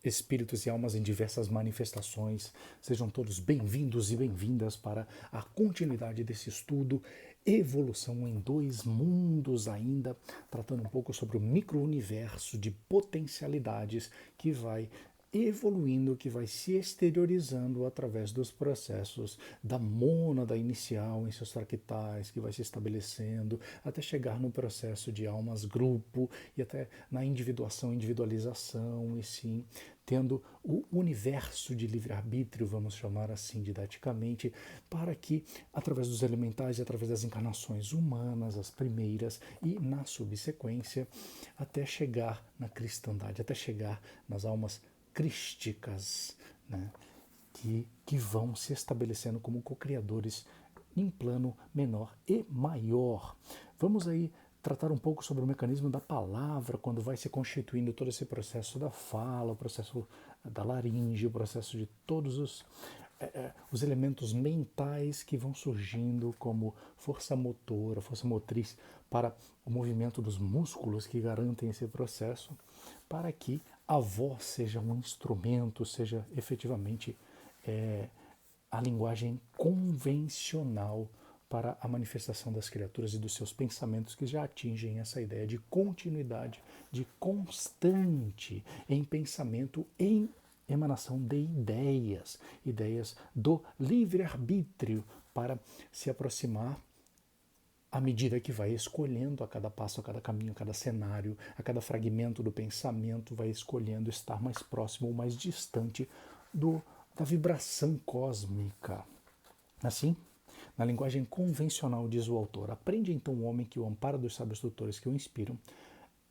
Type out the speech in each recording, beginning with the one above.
Espíritos e almas em diversas manifestações, sejam todos bem-vindos e bem-vindas para a continuidade desse estudo Evolução em Dois Mundos, ainda tratando um pouco sobre o micro-universo de potencialidades que vai evoluindo, que vai se exteriorizando através dos processos da mônada inicial em seus fractais, que vai se estabelecendo, até chegar no processo de almas grupo e até na individuação, individualização, e sim, tendo o universo de livre-arbítrio, vamos chamar assim didaticamente, para que, através dos elementais e através das encarnações humanas, as primeiras, e na subsequência, até chegar na cristandade, até chegar nas almas crísticas, né, que vão se estabelecendo como co-criadores em plano menor e maior. Vamos aí tratar um pouco sobre o mecanismo da palavra, quando vai se constituindo todo esse processo da fala, o processo da laringe, o processo de todos os elementos mentais que vão surgindo como força motora, força motriz para o movimento dos músculos que garantem esse processo, para que a voz seja um instrumento, seja efetivamente a linguagem convencional para a manifestação das criaturas e dos seus pensamentos, que já atingem essa ideia de continuidade, de constante em pensamento, em emanação de ideias, ideias do livre-arbítrio, para se aproximar à medida que vai escolhendo a cada passo, a cada caminho, a cada cenário, a cada fragmento do pensamento, vai escolhendo estar mais próximo ou mais distante da vibração cósmica. Assim, na linguagem convencional, diz o autor, aprende então o homem que o ampara dos sábios tutores que o inspiram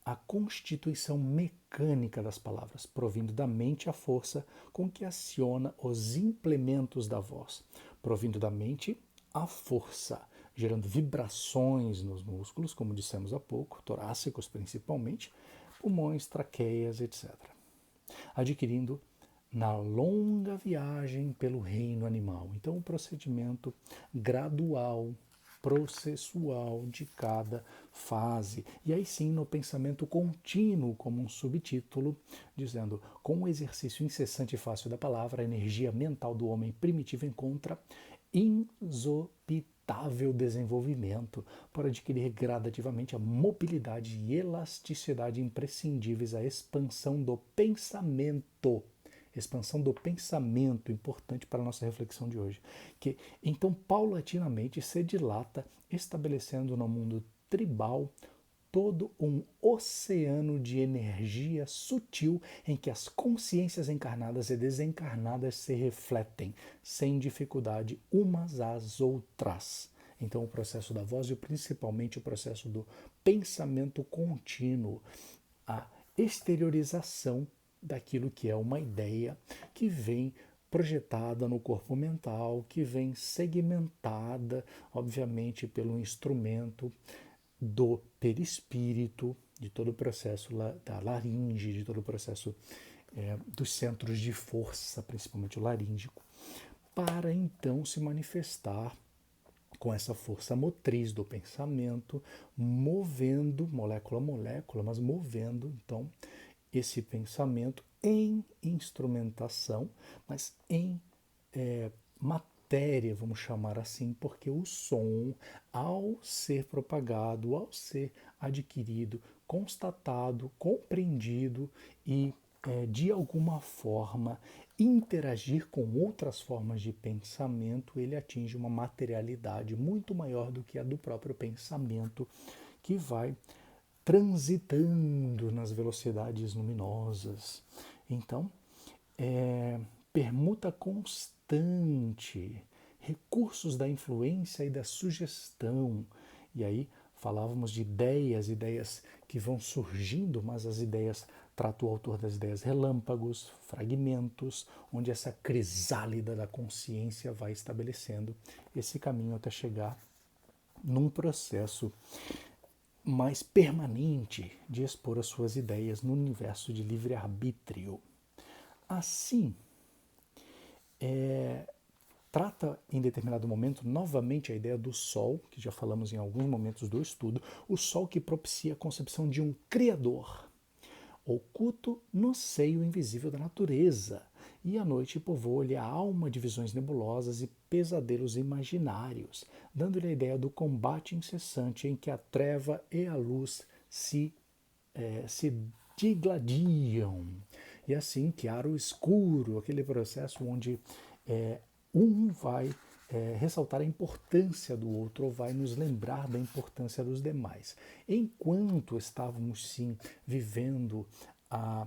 a constituição mecânica das palavras, provindo da mente a força com que aciona os implementos da voz, provindo da mente a força, gerando vibrações nos músculos, como dissemos há pouco, torácicos principalmente, pulmões, traqueias, etc. Adquirindo na longa viagem pelo reino animal. Então, o procedimento gradual, processual de cada fase. E aí sim, no pensamento contínuo, como um subtítulo, dizendo: com o exercício incessante e fácil da palavra, a energia mental do homem primitivo encontra insopitável desenvolvimento para adquirir gradativamente a mobilidade e elasticidade imprescindíveis à expansão do pensamento. Expansão do pensamento, importante para a nossa reflexão de hoje, que então paulatinamente se dilata, estabelecendo no mundo tribal todo um oceano de energia sutil em que as consciências encarnadas e desencarnadas se refletem sem dificuldade umas às outras. Então, o processo da voz e principalmente o processo do pensamento contínuo, a exteriorização daquilo que é uma ideia que vem projetada no corpo mental, que vem segmentada, obviamente, pelo instrumento do perispírito, de todo o processo da laringe, de todo o processo dos centros de força, principalmente o laríngico, para então se manifestar com essa força motriz do pensamento, movendo molécula a molécula, mas movendo então esse pensamento em instrumentação, mas em matéria, vamos chamar assim, porque o som, ao ser propagado, ao ser adquirido, constatado, compreendido e de alguma forma interagir com outras formas de pensamento, ele atinge uma materialidade muito maior do que a do próprio pensamento, que vai transitando nas velocidades luminosas. Então, permuta constante, recursos da influência e da sugestão. E aí falávamos de ideias, ideias que vão surgindo, mas as ideias, trata o autor das ideias relâmpagos, fragmentos, onde essa crisálida da consciência vai estabelecendo esse caminho até chegar num processo mais permanente de expor as suas ideias no universo de livre-arbítrio. Assim, trata em determinado momento novamente a ideia do Sol, que já falamos em alguns momentos do estudo, o Sol que propicia a concepção de um Criador, oculto no seio invisível da natureza, e à noite povoa-lhe a alma de visões nebulosas e pesadelos imaginários, dando-lhe a ideia do combate incessante em que a treva e a luz se digladiam. E assim, claro, escuro, aquele processo onde um vai ressaltar a importância do outro, ou vai nos lembrar da importância dos demais. Enquanto estávamos, sim, vivendo a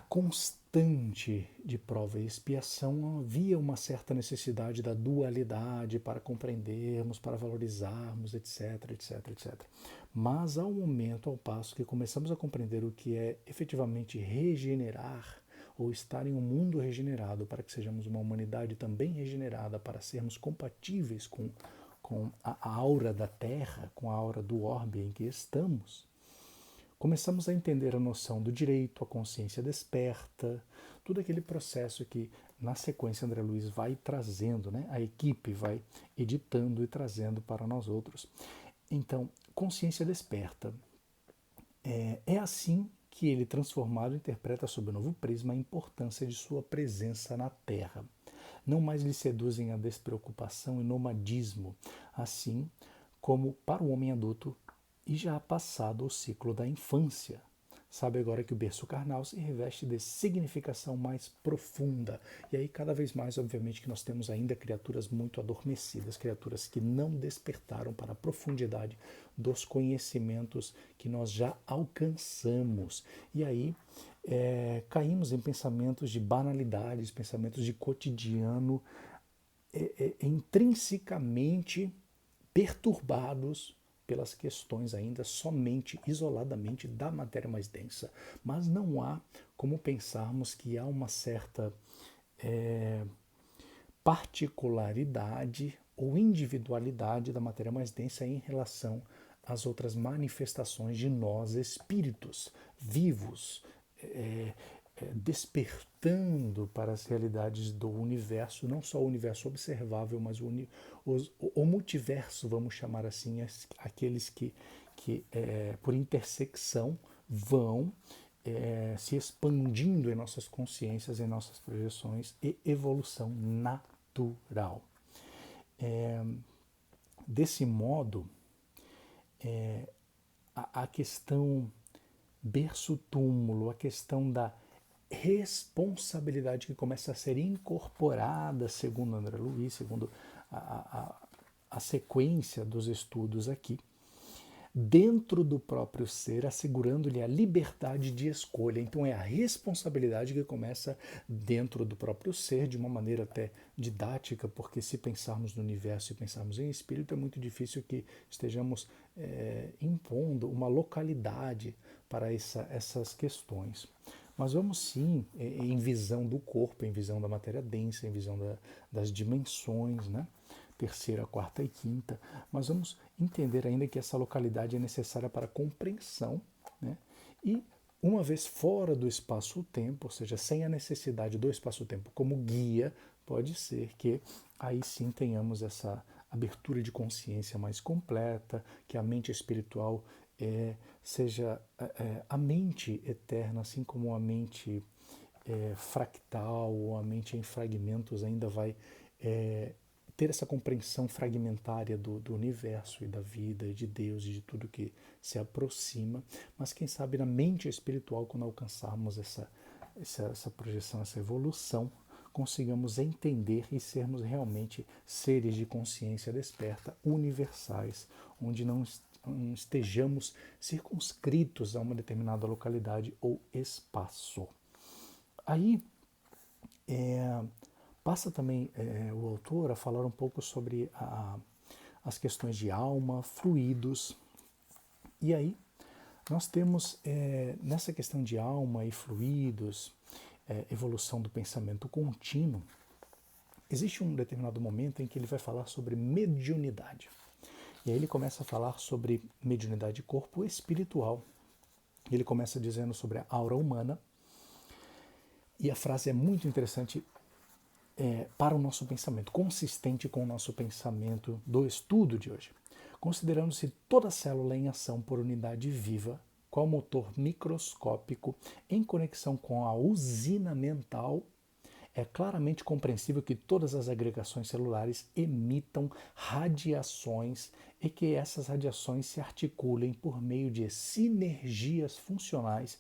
constante de prova e expiação, havia uma certa necessidade da dualidade para compreendermos, para valorizarmos, etc, etc, etc. Mas ao momento, ao passo que começamos a compreender o que é efetivamente regenerar, ou estar em um mundo regenerado, para que sejamos uma humanidade também regenerada, para sermos compatíveis com a aura da Terra, com a aura do orbe em que estamos, começamos a entender a noção do direito, a consciência desperta, todo aquele processo que, na sequência, André Luiz vai trazendo, né? A equipe vai editando e trazendo para nós outros. Então, consciência desperta. É assim que ele, transformado, interpreta sob um novo prisma a importância de sua presença na Terra. Não mais lhe seduzem a despreocupação e nomadismo, assim como para o homem adulto e já passado o ciclo da infância. Sabe agora que o berço carnal se reveste de significação mais profunda. E aí, cada vez mais, obviamente, que nós temos ainda criaturas muito adormecidas, criaturas que não despertaram para a profundidade dos conhecimentos que nós já alcançamos. E aí, caímos em pensamentos de banalidades, pensamentos de cotidiano, intrinsecamente perturbados pelas questões ainda somente, isoladamente, da matéria mais densa. Mas não há como pensarmos que há uma certa particularidade ou individualidade da matéria mais densa em relação às outras manifestações de nós espíritos vivos, despertando para as realidades do universo, não só o universo observável, mas o multiverso, vamos chamar assim, aqueles que por intersecção vão se expandindo em nossas consciências, em nossas projeções e evolução natural. Desse modo, a questão berço-túmulo, a questão da responsabilidade que começa a ser incorporada, segundo André Luiz, segundo a sequência dos estudos aqui, dentro do próprio ser, assegurando-lhe a liberdade de escolha. Então é a responsabilidade que começa dentro do próprio ser, de uma maneira até didática, porque se pensarmos no universo e pensarmos em espírito, é muito difícil que estejamos impondo uma localidade para essas questões. Mas vamos sim, em visão do corpo, em visão da matéria densa, em visão das dimensões, né? Terceira, quarta e quinta, mas vamos entender ainda que essa localidade é necessária para a compreensão, né? E uma vez fora do espaço-tempo, ou seja, sem a necessidade do espaço-tempo como guia, pode ser que aí sim tenhamos essa abertura de consciência mais completa, que a mente espiritual seja a mente eterna, assim como a mente fractal ou a mente em fragmentos ainda vai ter essa compreensão fragmentária do universo e da vida e de Deus e de tudo que se aproxima, mas quem sabe na mente espiritual, quando alcançarmos essa projeção, essa evolução, consigamos entender e sermos realmente seres de consciência desperta, universais, onde não estejamos circunscritos a uma determinada localidade ou espaço. Aí, passa também o autor a falar um pouco sobre as questões de alma, fluidos. E aí nós temos nessa questão de alma e fluidos, evolução do pensamento contínuo, existe um determinado momento em que ele vai falar sobre mediunidade. E aí ele começa a falar sobre mediunidade de corpo espiritual. Ele começa dizendo sobre a aura humana. E a frase é muito interessante para o nosso pensamento, consistente com o nosso pensamento do estudo de hoje. Considerando-se toda célula em ação por unidade viva, qual motor microscópico em conexão com a usina mental, é claramente compreensível que todas as agregações celulares emitam radiações e que essas radiações se articulem por meio de sinergias funcionais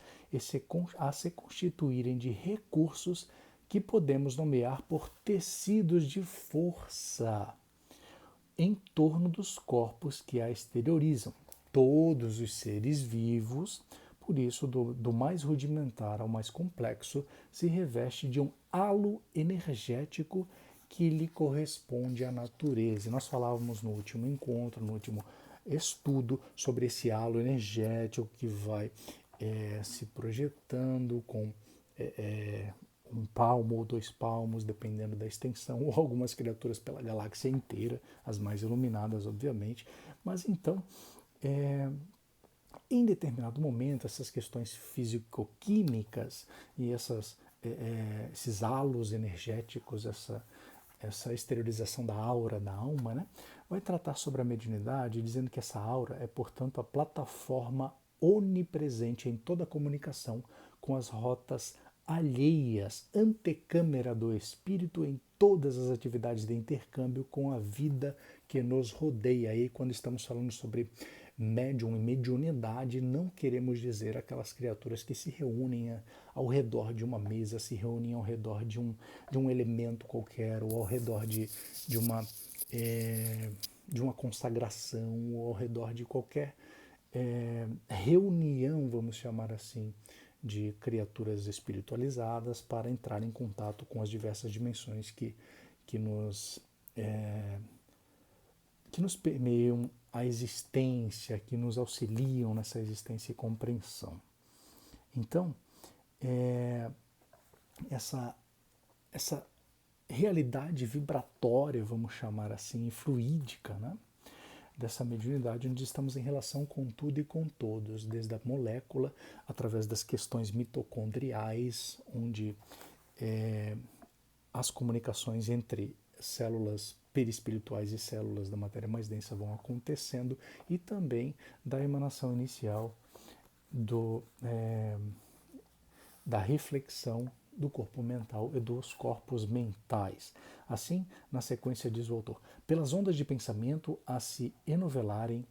a se constituírem de recursos que podemos nomear por tecidos de força em torno dos corpos que a exteriorizam. Todos os seres vivos, por isso, do mais rudimentar ao mais complexo, se reveste de um halo energético que lhe corresponde à natureza. E nós falávamos no último encontro, no último estudo, sobre esse halo energético que vai se projetando com um palmo ou 2 palmos, dependendo da extensão, ou algumas criaturas pela galáxia inteira, as mais iluminadas, obviamente. Mas então, em determinado momento, essas questões físico-químicas e esses halos energéticos, essa exteriorização da aura da alma, né, vai tratar sobre a mediunidade, dizendo que essa aura é, portanto, a plataforma onipresente em toda a comunicação com as rotas alheias, antecâmara do espírito em todas as atividades de intercâmbio com a vida que nos rodeia. Aí, quando estamos falando sobre médium e mediunidade, não queremos dizer aquelas criaturas que se reúnem ao redor de uma mesa, se reúnem ao redor de um elemento qualquer, ou ao redor de uma consagração, ou ao redor de qualquer reunião, vamos chamar assim, de criaturas espiritualizadas para entrar em contato com as diversas dimensões que nos permeiam a existência, que nos auxiliam nessa existência e compreensão. Então, essa realidade vibratória, vamos chamar assim, fluídica, né, dessa mediunidade, onde estamos em relação com tudo e com todos, desde a molécula, através das questões mitocondriais, onde as comunicações entre células perispirituais e células da matéria mais densa vão acontecendo, e também da emanação inicial da reflexão do corpo mental e dos corpos mentais. Assim, na sequência, diz o autor, pelas ondas de pensamento a se enovelarem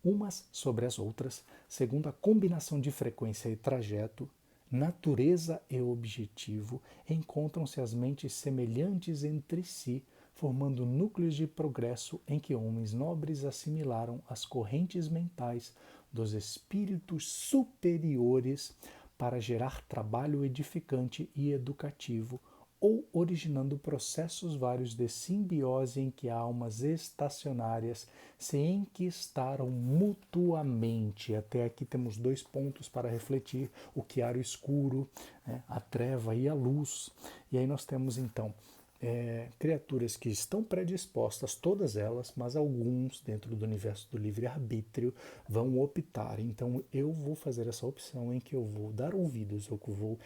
umas sobre as outras, segundo a combinação de frequência e trajeto, natureza e objetivo, encontram-se as mentes semelhantes entre si, formando núcleos de progresso em que homens nobres assimilaram as correntes mentais dos espíritos superiores para gerar trabalho edificante e educativo, ou originando processos vários de simbiose em que almas estacionárias se enquistaram mutuamente. Até aqui temos 2 pontos para refletir: o chiaro escuro, né, a treva e a luz. E aí nós temos então criaturas que estão predispostas, todas elas, mas alguns, dentro do universo do livre-arbítrio, vão optar. Então eu vou fazer essa opção em que eu vou dar ouvidos, ou que eu vou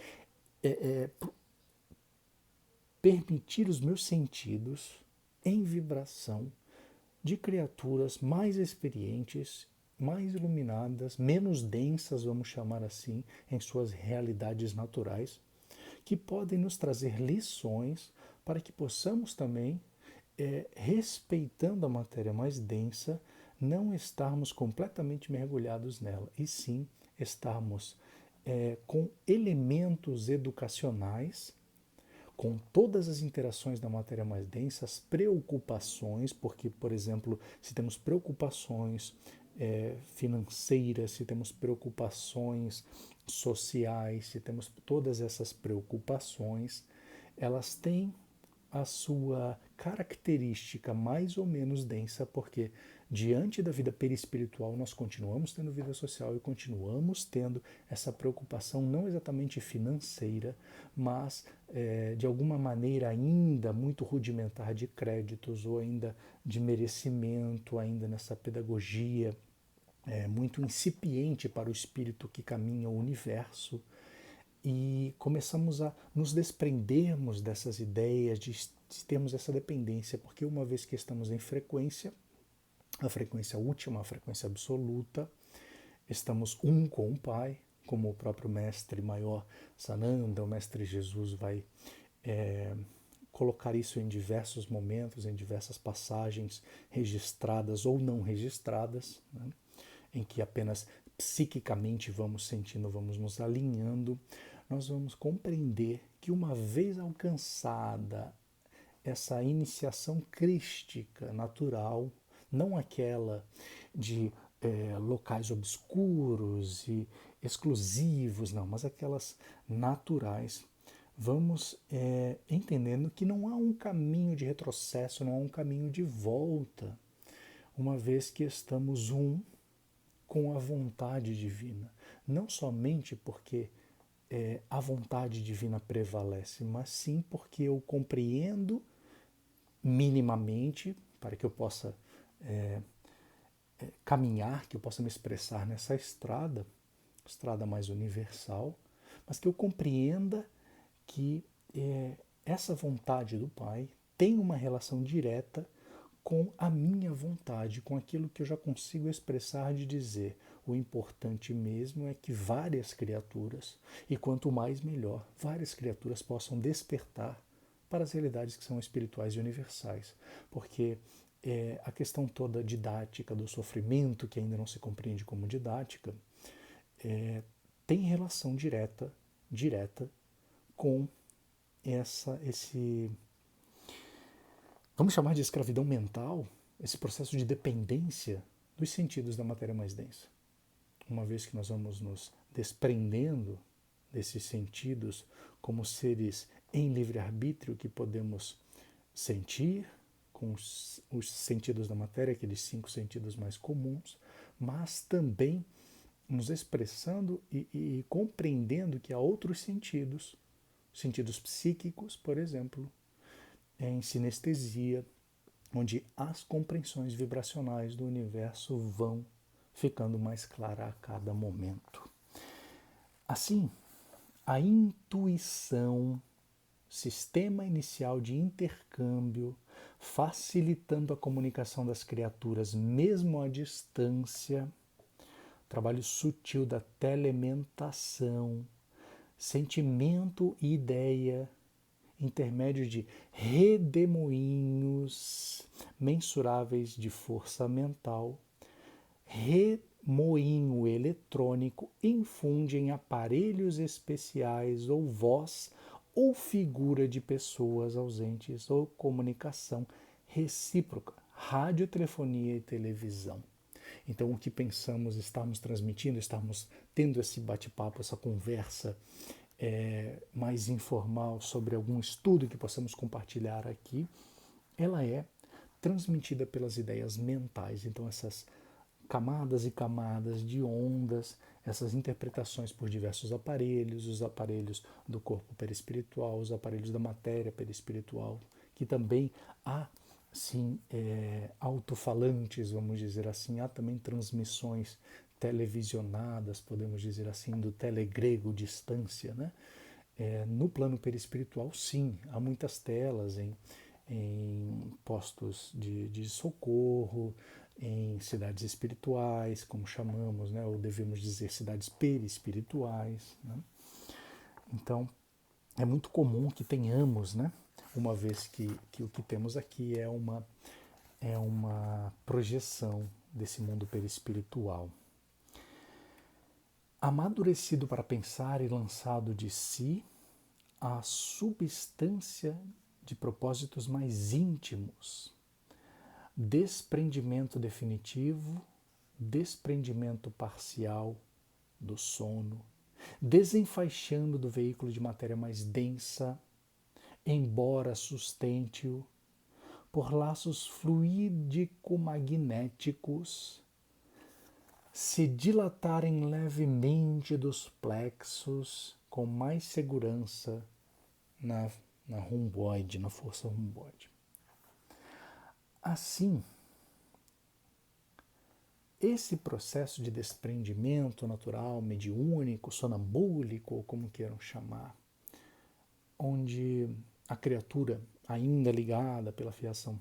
permitir os meus sentidos em vibração de criaturas mais experientes, mais iluminadas, menos densas, vamos chamar assim, em suas realidades naturais, que podem nos trazer lições para que possamos também, respeitando a matéria mais densa, não estarmos completamente mergulhados nela, e sim estarmos com elementos educacionais, com todas as interações da matéria mais densa, as preocupações, porque, por exemplo, se temos preocupações financeiras, se temos preocupações sociais, se temos todas essas preocupações, elas têm a sua característica mais ou menos densa, porque diante da vida perispiritual nós continuamos tendo vida social e continuamos tendo essa preocupação não exatamente financeira, mas de alguma maneira ainda muito rudimentar de créditos, ou ainda de merecimento, ainda nessa pedagogia muito incipiente para o espírito que caminha o universo. E começamos a nos desprendermos dessas ideias de termos essa dependência, porque uma vez que estamos em frequência, a frequência última, a frequência absoluta, estamos um com o Pai, como o próprio Mestre Maior Sananda, o Mestre Jesus vai colocar isso em diversos momentos, em diversas passagens registradas ou não registradas, né? Em que apenas psiquicamente vamos sentindo, vamos nos alinhando, nós vamos compreender que uma vez alcançada essa iniciação crística natural, não aquela de locais obscuros e exclusivos, não, mas aquelas naturais, vamos entendendo que não há um caminho de retrocesso, não há um caminho de volta, uma vez que estamos com a vontade divina. Não somente porque a vontade divina prevalece, mas sim porque eu compreendo minimamente, para que eu possa caminhar, que eu possa me expressar nessa estrada mais universal, mas que eu compreenda que essa vontade do Pai tem uma relação direta com a minha vontade, com aquilo que eu já consigo expressar de dizer. O importante mesmo é que várias criaturas, e quanto mais melhor, várias criaturas possam despertar para as realidades que são espirituais e universais. Porque a questão toda didática do sofrimento, que ainda não se compreende como didática, tem relação direta com esse, vamos chamar de escravidão mental, esse processo de dependência dos sentidos da matéria mais densa. Uma vez que nós vamos nos desprendendo desses sentidos como seres em livre-arbítrio que podemos sentir com os sentidos da matéria, aqueles 5 sentidos mais comuns, mas também nos expressando e compreendendo que há outros sentidos psíquicos, por exemplo, em sinestesia, onde as compreensões vibracionais do universo vão ficando mais claras a cada momento. Assim, a intuição, sistema inicial de intercâmbio, facilitando a comunicação das criaturas mesmo à distância, trabalho sutil da telementação, sentimento e ideia, intermédio de redemoinhos mensuráveis de força mental, remoinho eletrônico infunde em aparelhos especiais ou voz ou figura de pessoas ausentes ou comunicação recíproca, radiotelefonia e televisão. Então, o que pensamos, estamos transmitindo, estamos tendo esse bate-papo, essa conversa mais informal sobre algum estudo que possamos compartilhar aqui, ela é transmitida pelas ideias mentais. Então, essas camadas e camadas de ondas, essas interpretações por diversos aparelhos, os aparelhos do corpo perispiritual, os aparelhos da matéria perispiritual, que também há sim alto-falantes, vamos dizer assim, há também transmissões televisionadas, podemos dizer assim, do telegrego distância, né? No plano perispiritual, sim, há muitas telas em postos de socorro, em cidades espirituais, como chamamos, né? Ou devemos dizer cidades perispirituais, né? Então, é muito comum que tenhamos, né? Uma vez que o que temos aqui é uma projeção desse mundo perispiritual. Amadurecido para pensar e lançado de si, a substância de propósitos mais íntimos, desprendimento definitivo, desprendimento parcial do sono, desenfaixando do veículo de matéria mais densa, embora sustente-o por laços fluídico-magnéticos, se dilatarem levemente dos plexos com mais segurança na rhomboide, na força rhomboide. Assim, esse processo de desprendimento natural, mediúnico, sonambúlico, ou como queiram chamar, onde a criatura, ainda ligada pela fiação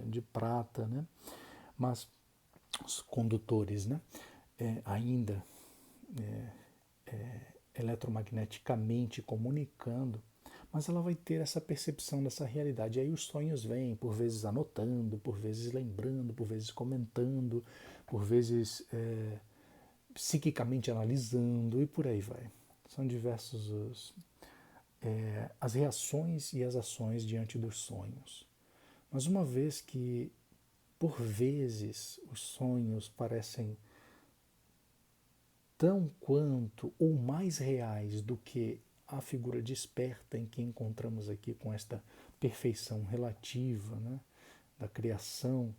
de prata, né, mas os condutores, né, ainda eletromagneticamente comunicando, mas ela vai ter essa percepção dessa realidade. E aí os sonhos vêm, por vezes anotando, por vezes lembrando, por vezes comentando, por vezes psiquicamente analisando e por aí vai. São diversos as reações e as ações diante dos sonhos. Mas uma vez que, por vezes, os sonhos parecem tão quanto ou mais reais do que a figura desperta em que encontramos aqui com esta perfeição relativa, né, da criação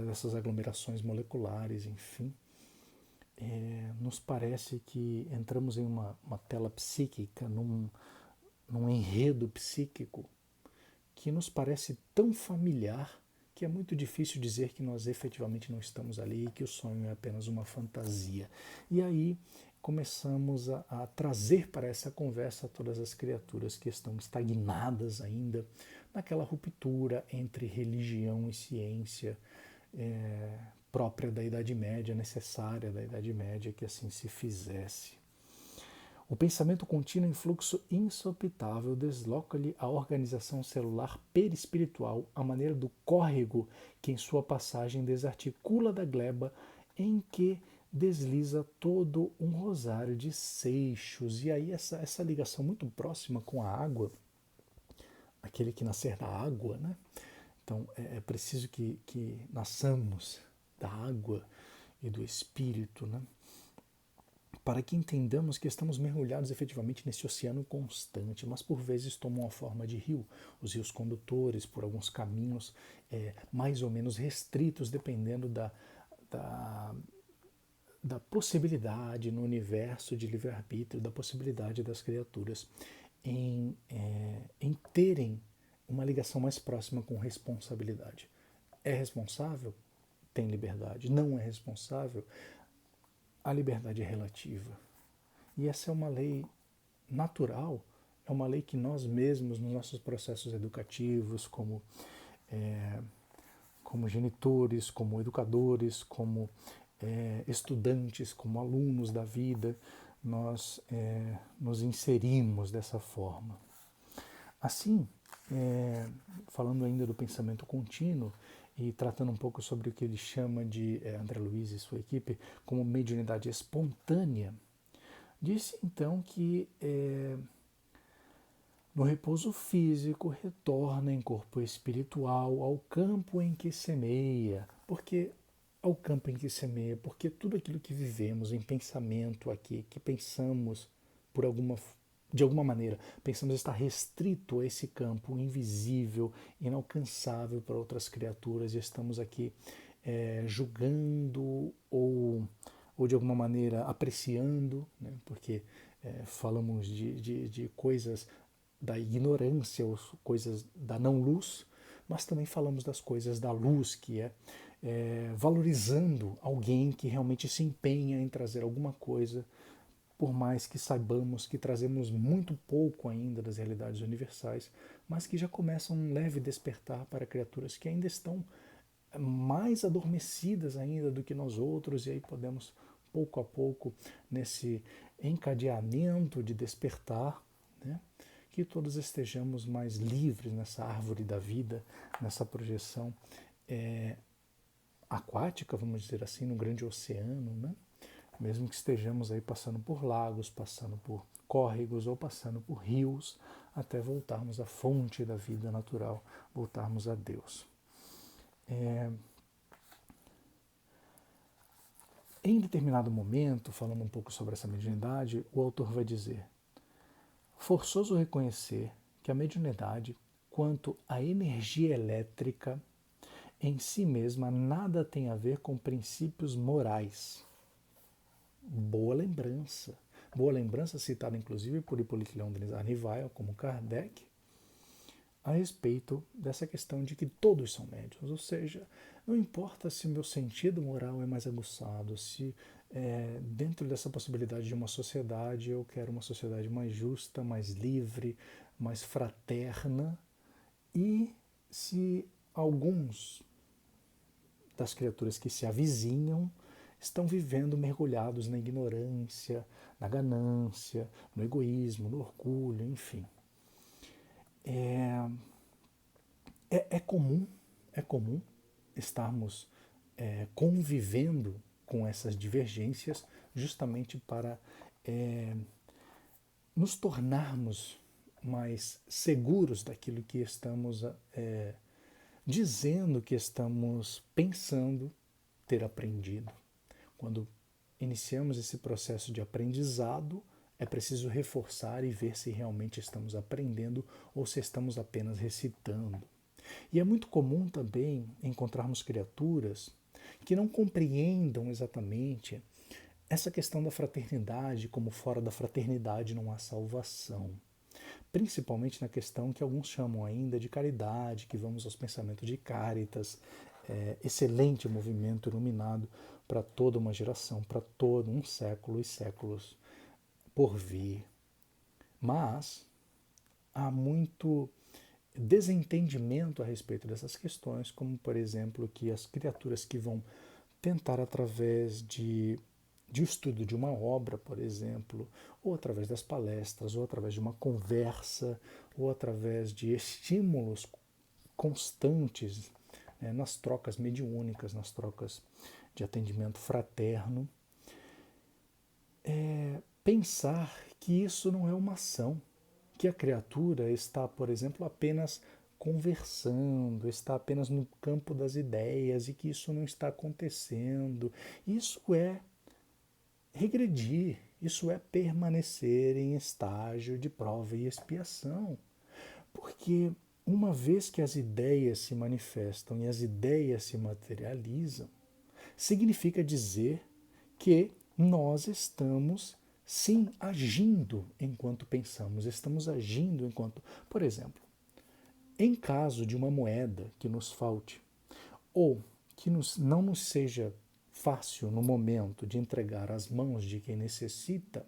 dessas aglomerações moleculares, enfim, nos parece que entramos em uma tela psíquica, num enredo psíquico que nos parece tão familiar que é muito difícil dizer que nós efetivamente não estamos ali e que o sonho é apenas uma fantasia. E aí começamos a trazer para essa conversa todas as criaturas que estão estagnadas ainda naquela ruptura entre religião e ciência própria da Idade Média, necessária da Idade Média, que assim se fizesse. O pensamento contínuo em fluxo insopitável desloca-lhe a organização celular perispiritual à maneira do córrego que em sua passagem desarticula da gleba em que desliza todo um rosário de seixos. E aí essa ligação muito próxima com a água, aquele que nascer da água, né? Então é preciso que nasçamos da água e do espírito, né? Para que entendamos que estamos mergulhados efetivamente nesse oceano constante, mas por vezes tomam a forma de rio. Os rios condutores, por alguns caminhos mais ou menos restritos, dependendo da possibilidade no universo de livre-arbítrio, da possibilidade das criaturas em terem uma ligação mais próxima com responsabilidade. É responsável? Tem liberdade. Não é responsável? A liberdade é relativa. E essa é uma lei natural, é uma lei que nós mesmos, nos nossos processos educativos, como genitores, como educadores, como estudantes, como alunos da vida, nós nos inserimos dessa forma. Assim, falando ainda do pensamento contínuo e tratando um pouco sobre o que ele chama de, André Luiz e sua equipe, como mediunidade espontânea, disse então que no repouso físico retorna em corpo espiritual ao campo em que semeia, porque ao campo em que semeia, porque tudo aquilo que vivemos em pensamento aqui, que pensamos de alguma maneira, pensamos estar restrito a esse campo invisível, inalcançável para outras criaturas, e estamos aqui julgando ou de alguma maneira apreciando, né, porque falamos de coisas da ignorância, ou coisas da não-luz, mas também falamos das coisas da luz, que valorizando alguém que realmente se empenha em trazer alguma coisa, por mais que saibamos que trazemos muito pouco ainda das realidades universais, mas que já começam um leve despertar para criaturas que ainda estão mais adormecidas ainda do que nós outros, e aí podemos, pouco a pouco, nesse encadeamento de despertar, né, que todos estejamos mais livres nessa árvore da vida, nessa projeção aquática, vamos dizer assim, no grande oceano, né? Mesmo que estejamos aí passando por lagos, passando por córregos ou passando por rios, até voltarmos à fonte da vida natural, voltarmos a Deus. Em determinado momento, falando um pouco sobre essa mediunidade, o autor vai dizer: forçoso reconhecer que a mediunidade, quanto à energia elétrica, em si mesma nada tem a ver com princípios morais. Boa lembrança. Boa lembrança citada inclusive por Hipólito Leão Denis Arnival, como Kardec, a respeito dessa questão de que todos são médiuns, ou seja, não importa se o meu sentido moral é mais aguçado, se dentro dessa possibilidade de uma sociedade eu quero uma sociedade mais justa, mais livre, mais fraterna, e se alguns das criaturas que se avizinham estão vivendo mergulhados na ignorância, na ganância, no egoísmo, no orgulho, enfim. É comum, é comum estarmos convivendo com essas divergências justamente para nos tornarmos mais seguros daquilo que estamos dizendo, que estamos pensando ter aprendido. Quando iniciamos esse processo de aprendizado, é preciso reforçar e ver se realmente estamos aprendendo ou se estamos apenas recitando. E é muito comum também encontrarmos criaturas que não compreendam exatamente essa questão da fraternidade, como fora da fraternidade não há salvação. Principalmente na questão que alguns chamam ainda de caridade, que vamos aos pensamentos de Cáritas, excelente movimento iluminado para toda uma geração, para todo um século e séculos por vir. Mas há muito desentendimento a respeito dessas questões, como por exemplo que as criaturas que vão tentar através de um estudo de uma obra, por exemplo, ou através das palestras, ou através de uma conversa, ou através de estímulos constantes, né, nas trocas mediúnicas, nas trocas de atendimento fraterno, pensar que isso não é uma ação, que a criatura está, por exemplo, apenas conversando, está apenas no campo das ideias e que isso não está acontecendo. Isso é regredir, isso é permanecer em estágio de prova e expiação. Porque uma vez que as ideias se manifestam e as ideias se materializam, significa dizer que nós estamos sim agindo enquanto pensamos, estamos agindo enquanto, por exemplo, em caso de uma moeda que nos falte ou que não nos seja fácil no momento de entregar às mãos de quem necessita,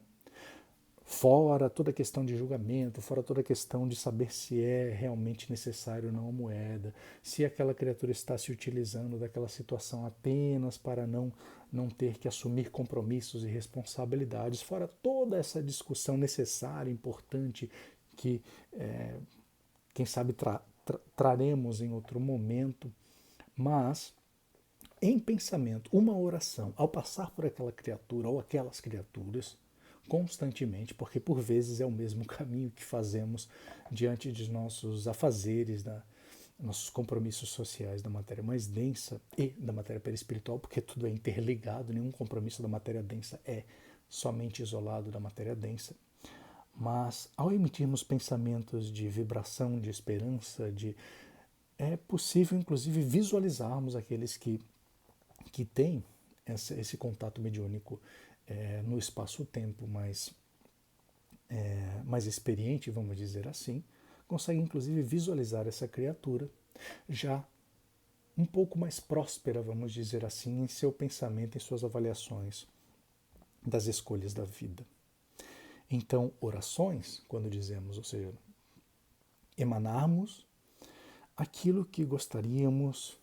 fora toda a questão de julgamento, fora toda a questão de saber se é realmente necessário ou não a moeda, se aquela criatura está se utilizando daquela situação apenas para não ter que assumir compromissos e responsabilidades, fora toda essa discussão necessária, importante, que quem sabe traremos em outro momento, mas em pensamento, uma oração, ao passar por aquela criatura ou aquelas criaturas, constantemente, porque por vezes é o mesmo caminho que fazemos diante de nossos afazeres, nossos compromissos sociais da matéria mais densa e da matéria perispiritual, porque tudo é interligado, nenhum compromisso da matéria densa é somente isolado da matéria densa. Mas ao emitirmos pensamentos de vibração, de esperança, é possível inclusive visualizarmos aqueles que têm esse contato mediúnico no espaço-tempo mais experiente, vamos dizer assim, consegue inclusive visualizar essa criatura já um pouco mais próspera, vamos dizer assim, em seu pensamento, em suas avaliações das escolhas da vida. Então, orações, quando dizemos, ou seja, emanarmos aquilo que gostaríamos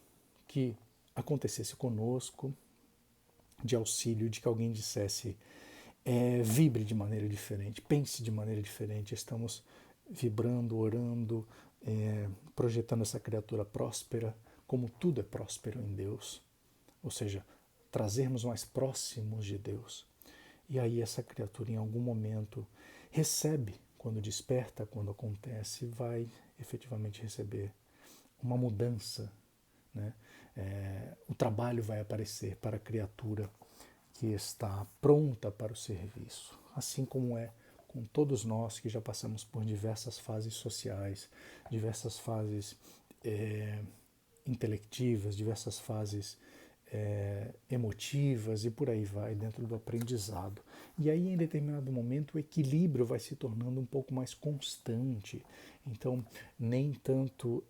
que acontecesse conosco, de auxílio, de que alguém dissesse vibre de maneira diferente, pense de maneira diferente, estamos vibrando, orando, projetando essa criatura próspera, como tudo é próspero em Deus, ou seja, trazermos mais próximos de Deus. E aí essa criatura em algum momento recebe, quando desperta, quando acontece, vai efetivamente receber uma mudança, né? O trabalho vai aparecer para a criatura que está pronta para o serviço, assim como é com todos nós que já passamos por diversas fases sociais, diversas fases intelectivas, diversas fases emotivas e por aí vai, dentro do aprendizado. E aí, em determinado momento, o equilíbrio vai se tornando um pouco mais constante. Então, nem tanto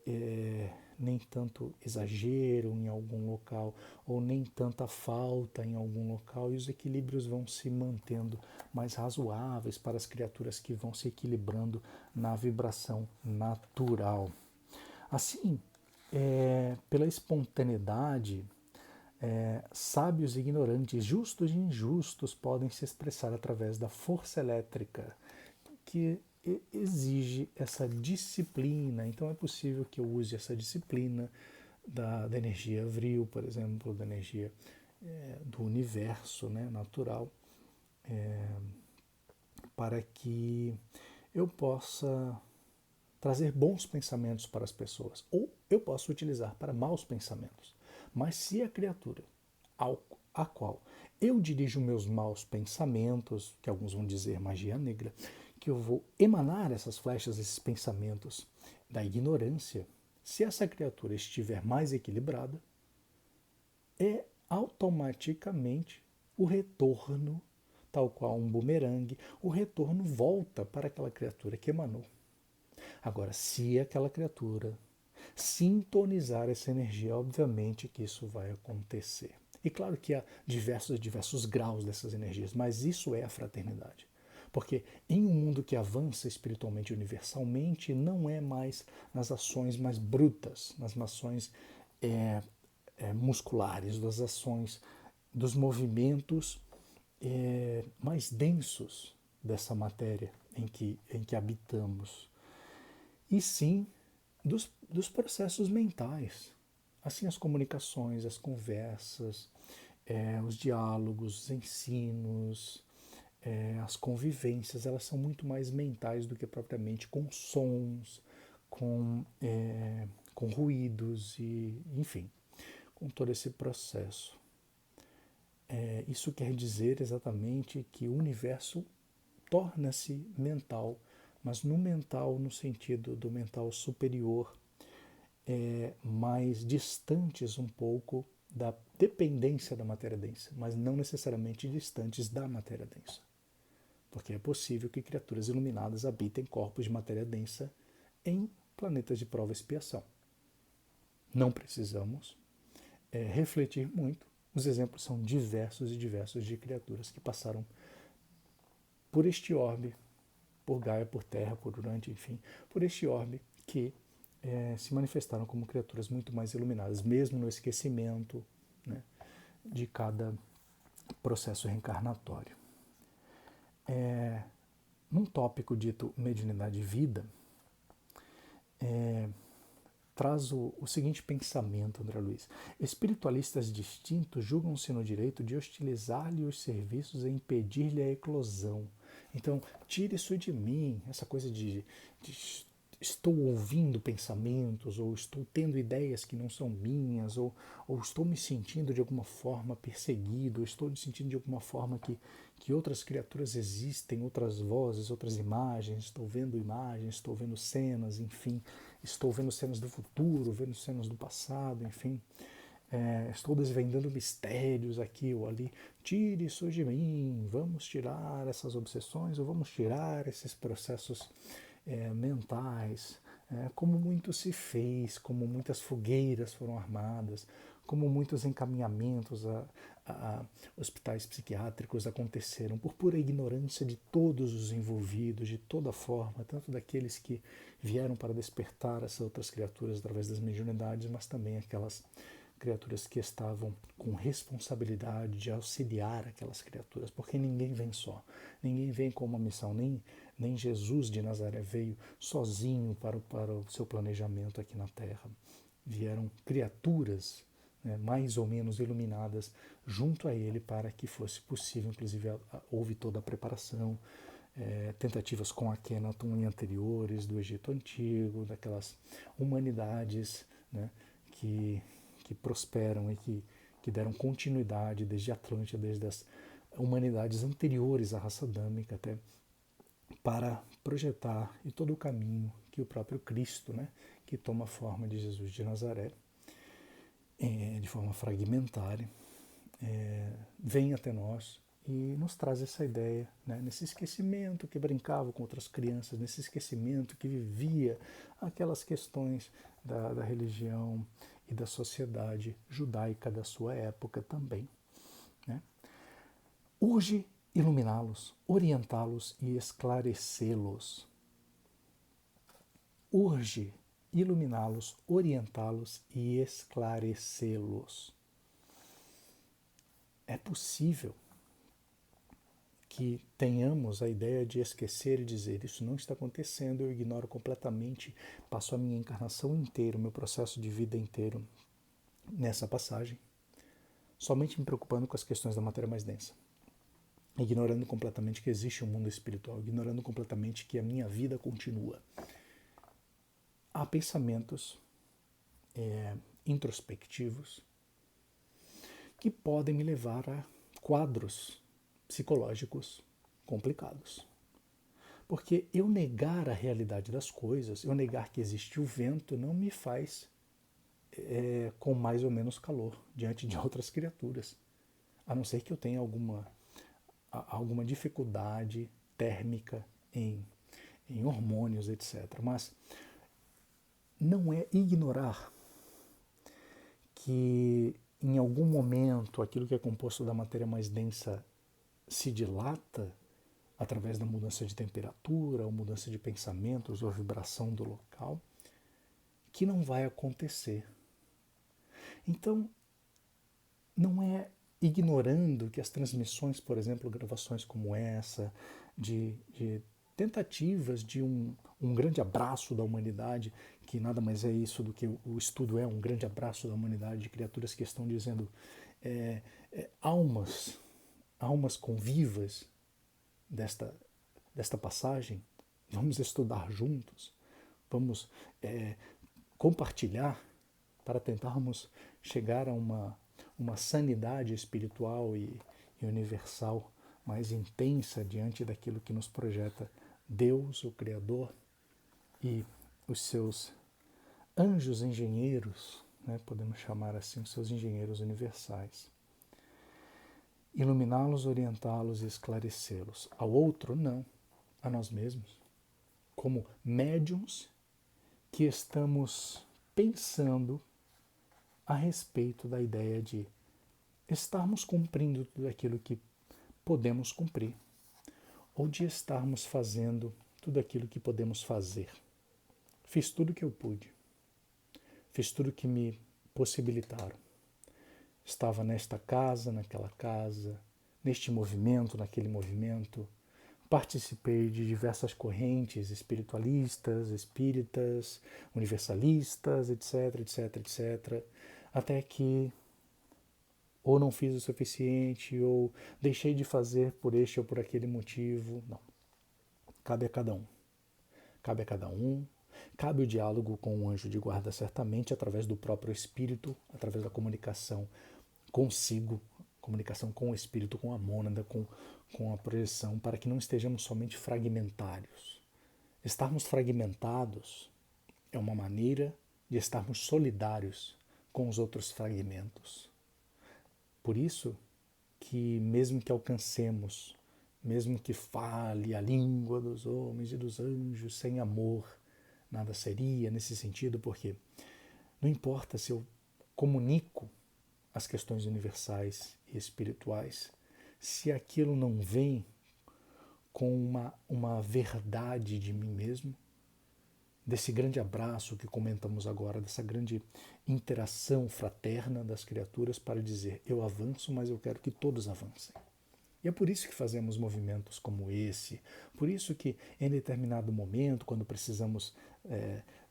exagero em algum local, ou nem tanta falta em algum local, e os equilíbrios vão se mantendo mais razoáveis para as criaturas que vão se equilibrando na vibração natural. Assim, pela espontaneidade, Sábios e ignorantes, justos e injustos podem se expressar através da força elétrica, que exige essa disciplina. Então é possível que eu use essa disciplina da energia vril, por exemplo, da energia do universo, né, natural, para que eu possa trazer bons pensamentos para as pessoas, ou eu posso utilizar para maus pensamentos. Mas se a criatura a qual eu dirijo meus maus pensamentos, que alguns vão dizer magia negra, que eu vou emanar essas flechas, esses pensamentos da ignorância, se essa criatura estiver mais equilibrada, é automaticamente o retorno, tal qual um bumerangue, o retorno volta para aquela criatura que emanou. Agora, se aquela criatura sintonizar essa energia, obviamente que isso vai acontecer. E claro que há diversos graus dessas energias, mas isso é a fraternidade. Porque em um mundo que avança espiritualmente e universalmente, não é mais nas ações mais brutas, nas ações musculares, das ações, dos movimentos mais densos dessa matéria em que habitamos. E sim dos processos mentais. Assim, as comunicações, as conversas, os diálogos, os ensinos, as convivências, elas são muito mais mentais do que propriamente com sons, com ruídos e, enfim, com todo esse processo. Isso quer dizer exatamente que o universo torna-se mental, mas no mental, no sentido do mental superior, mais distantes um pouco da dependência da matéria densa, mas não necessariamente distantes da matéria densa. Porque é possível que criaturas iluminadas habitem corpos de matéria densa em planetas de prova e expiação. Não precisamos refletir muito. Os exemplos são diversos e diversos de criaturas que passaram por este orbe, por Gaia, por Terra, por Urântia, enfim, por este orbe que se manifestaram como criaturas muito mais iluminadas, mesmo no esquecimento, né, de cada processo reencarnatório. Num tópico dito mediunidade e vida, traz o seguinte pensamento, André Luiz. Espiritualistas distintos julgam-se no direito de hostilizar-lhe os serviços e impedir-lhe a eclosão. Então, tire isso de mim, essa coisa de estou ouvindo pensamentos, ou estou tendo ideias que não são minhas, ou estou me sentindo de alguma forma perseguido, ou estou me sentindo de alguma forma que outras criaturas existem, outras vozes, outras imagens, estou vendo cenas, enfim, estou vendo cenas do futuro, vendo cenas do passado, enfim. Estou desvendando mistérios aqui ou ali. Tire isso de mim, vamos tirar essas obsessões, ou vamos tirar esses processos mentais, como muito se fez, como muitas fogueiras foram armadas, como muitos encaminhamentos a hospitais psiquiátricos aconteceram por pura ignorância de todos os envolvidos, de toda forma, tanto daqueles que vieram para despertar essas outras criaturas através das mediunidades, mas também aquelas criaturas que estavam com responsabilidade de auxiliar aquelas criaturas, porque ninguém vem só, ninguém vem com uma missão, nem Jesus de Nazaré veio sozinho para o seu planejamento aqui na Terra. Vieram criaturas, né, mais ou menos iluminadas junto a ele para que fosse possível, inclusive houve toda a preparação, tentativas com Akhenaton em anteriores do Egito Antigo, daquelas humanidades, né, que prosperam e que deram continuidade desde Atlântida, desde as humanidades anteriores à raça adâmica até, para projetar e todo o caminho que o próprio Cristo, né, que toma a forma de Jesus de Nazaré, de forma fragmentária, vem até nós e nos traz essa ideia, né, nesse esquecimento que brincava com outras crianças, nesse esquecimento que vivia aquelas questões da religião e da sociedade judaica da sua época também. Né? Urge iluminá-los, orientá-los e esclarecê-los. Urge iluminá-los, orientá-los e esclarecê-los. é possível que tenhamos a ideia de esquecer e dizer: isso não está acontecendo, eu ignoro completamente, passo a minha encarnação inteira, o meu processo de vida inteiro nessa passagem, somente me preocupando com as questões da matéria mais densa, ignorando completamente que existe um mundo espiritual, ignorando completamente que a minha vida continua. Há pensamentos introspectivos que podem me levar a quadros psicológicos complicados. Porque eu negar a realidade das coisas, eu negar que existe o vento, não me faz com mais ou menos calor diante de outras criaturas. A não ser que eu tenha alguma dificuldade térmica em hormônios, etc. Mas não é ignorar que em algum momento aquilo que é composto da matéria mais densa se dilata através da mudança de temperatura, ou mudança de pensamentos, ou vibração do local, que não vai acontecer. Então, não é ignorando que as transmissões, por exemplo, gravações como essa, de tentativas de um grande abraço da humanidade, que nada mais é isso do que o estudo é um grande abraço da humanidade, de criaturas que estão dizendo almas convivas desta passagem, vamos estudar juntos, vamos compartilhar para tentarmos chegar a uma sanidade espiritual e universal mais intensa diante daquilo que nos projeta Deus, o Criador, e os seus anjos engenheiros, né, podemos chamar assim, os seus engenheiros universais. Iluminá-los, orientá-los e esclarecê-los. Ao outro, não. A nós mesmos. Como médiums que estamos pensando a respeito da ideia de estarmos cumprindo tudo aquilo que podemos cumprir, ou de estarmos fazendo tudo aquilo que podemos fazer. Fiz tudo o que eu pude. Fiz tudo o que me possibilitaram. Estava nesta casa, naquela casa, neste movimento, naquele movimento. Participei de diversas correntes espiritualistas, espíritas, universalistas, etc, etc, etc. Até que ou não fiz o suficiente, ou deixei de fazer por este ou por aquele motivo. Não. Cabe a cada um. Cabe a cada um. Cabe o diálogo com o anjo de guarda, certamente, através do próprio espírito, através da comunicação consigo, comunicação com o espírito, com a mônada, com a projeção, para que não estejamos somente fragmentários. Estarmos fragmentados é uma maneira de estarmos solidários com os outros fragmentos. Por isso que mesmo que alcancemos, mesmo que fale a língua dos homens e dos anjos sem amor, nada seria nesse sentido, porque não importa se eu comunico as questões universais e espirituais, se aquilo não vem com uma verdade de mim mesmo, desse grande abraço que comentamos agora, dessa grande interação fraterna das criaturas para dizer: eu avanço, mas eu quero que todos avancem. E é por isso que fazemos movimentos como esse, por isso que em determinado momento, quando precisamos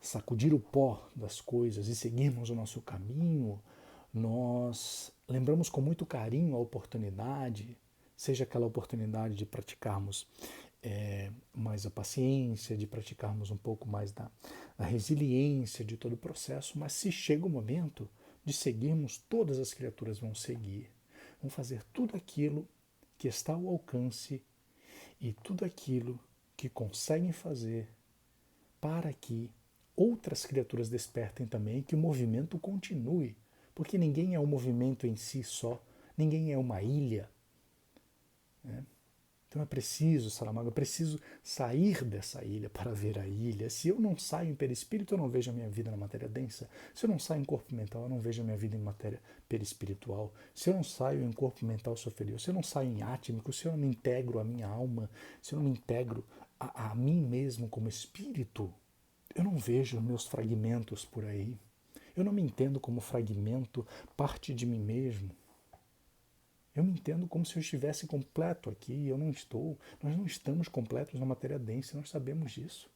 sacudir o pó das coisas e seguirmos o nosso caminho, nós lembramos com muito carinho a oportunidade, seja aquela oportunidade de praticarmos mais a paciência, de praticarmos um pouco mais da resiliência de todo o processo, mas se chega o momento de seguirmos, todas as criaturas vão seguir, vão fazer tudo aquilo que está ao alcance e tudo aquilo que conseguem fazer para que outras criaturas despertem também, que o movimento continue, porque ninguém é um movimento em si só, ninguém é uma ilha, né? Então é preciso, Saramago, é preciso sair dessa ilha para ver a ilha. Se eu não saio em perispírito, eu não vejo a minha vida na matéria densa. Se eu não saio em corpo mental, eu não vejo a minha vida em matéria perispiritual. Se eu não saio em corpo mental superior, se eu não saio em átmico, se eu não me integro à minha alma, se eu não me integro a mim mesmo como espírito, eu não vejo meus fragmentos por aí. Eu não me entendo como fragmento, parte de mim mesmo. Eu me entendo como se eu estivesse completo aqui e eu não estou. Nós não estamos completos na matéria densa, nós sabemos disso.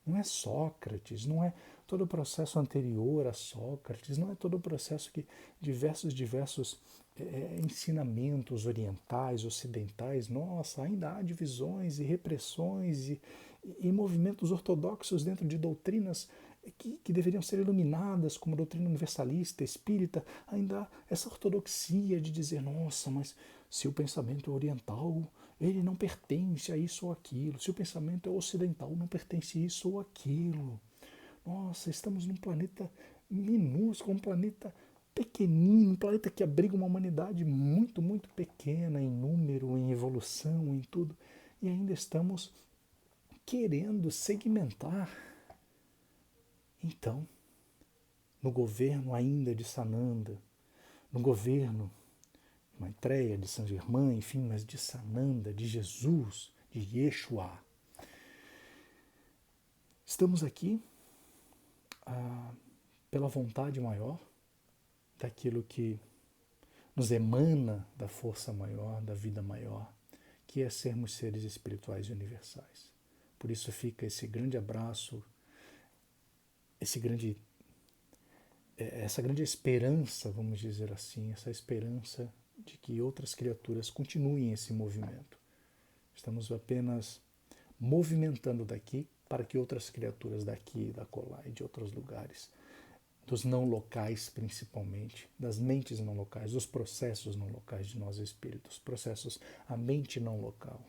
Não é Sócrates, não é todo o processo anterior a Sócrates, não é todo o processo que diversos ensinamentos orientais, ocidentais, nossa, ainda há divisões e repressões e movimentos ortodoxos dentro de doutrinas que deveriam ser iluminadas, como a doutrina universalista, espírita, ainda há essa ortodoxia de dizer, nossa, mas se o pensamento é oriental, ele não pertence a isso ou aquilo. Se o pensamento é ocidental, não pertence a isso ou aquilo. Nossa, estamos num planeta minúsculo, um planeta pequenino, um planeta que abriga uma humanidade muito, muito pequena em número, em evolução, em tudo. E ainda estamos querendo segmentar. Então, no governo ainda de Sananda, no governo de Maitreya, de Saint Germain, enfim, mas de Sananda, de Jesus, de Yeshua. Estamos aqui pela vontade maior, daquilo que nos emana da força maior, da vida maior, que é sermos seres espirituais e universais. Por isso fica esse grande abraço, essa grande esperança, vamos dizer assim, essa esperança de que outras criaturas continuem esse movimento. Estamos apenas movimentando daqui para que outras criaturas daqui, da colar e de outros lugares, dos não locais principalmente, das mentes não locais, dos processos não locais de nós espíritos, processos, a mente não local,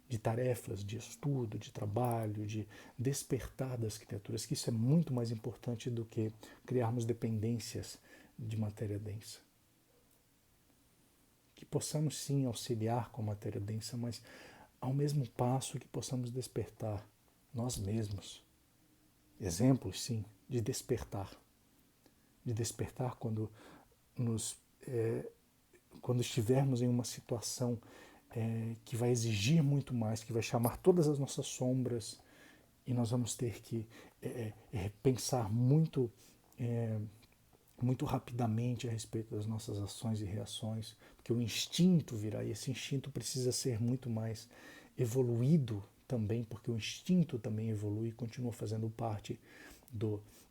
de tarefas, de estudo, de trabalho, de despertar das criaturas, que isso é muito mais importante do que criarmos dependências de matéria densa. Que possamos sim auxiliar com a matéria densa, mas ao mesmo passo que possamos despertar nós mesmos. Exemplos, sim, de despertar. De despertar quando quando estivermos em uma situação que vai exigir muito mais, que vai chamar todas as nossas sombras e nós vamos ter que pensar muito rapidamente a respeito das nossas ações e reações, porque o instinto virá e esse instinto precisa ser muito mais evoluído também, porque o instinto também evolui e continua fazendo parte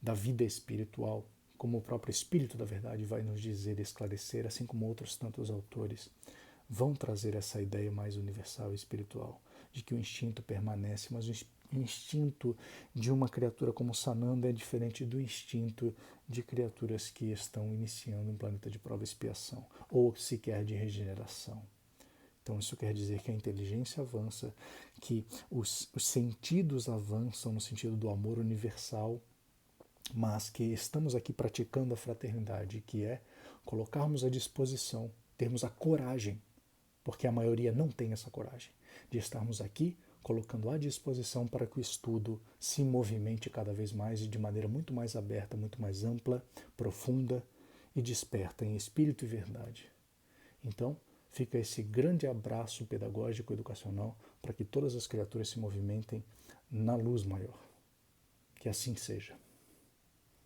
da vida espiritual, como o próprio Espírito da Verdade vai nos dizer e esclarecer, assim como outros tantos autores vão trazer essa ideia mais universal e espiritual, de que o instinto permanece, mas o instinto de uma criatura como Sananda é diferente do instinto de criaturas que estão iniciando um planeta de prova e expiação, ou sequer de regeneração. Então isso quer dizer que a inteligência avança, que os sentidos avançam no sentido do amor universal, mas que estamos aqui praticando a fraternidade, que é colocarmos à disposição, termos a coragem, porque a maioria não tem essa coragem, de estarmos aqui colocando à disposição para que o estudo se movimente cada vez mais e de maneira muito mais aberta, muito mais ampla, profunda e desperta em espírito e verdade. Então, fica esse grande abraço pedagógico educacional para que todas as criaturas se movimentem na luz maior. Que assim seja.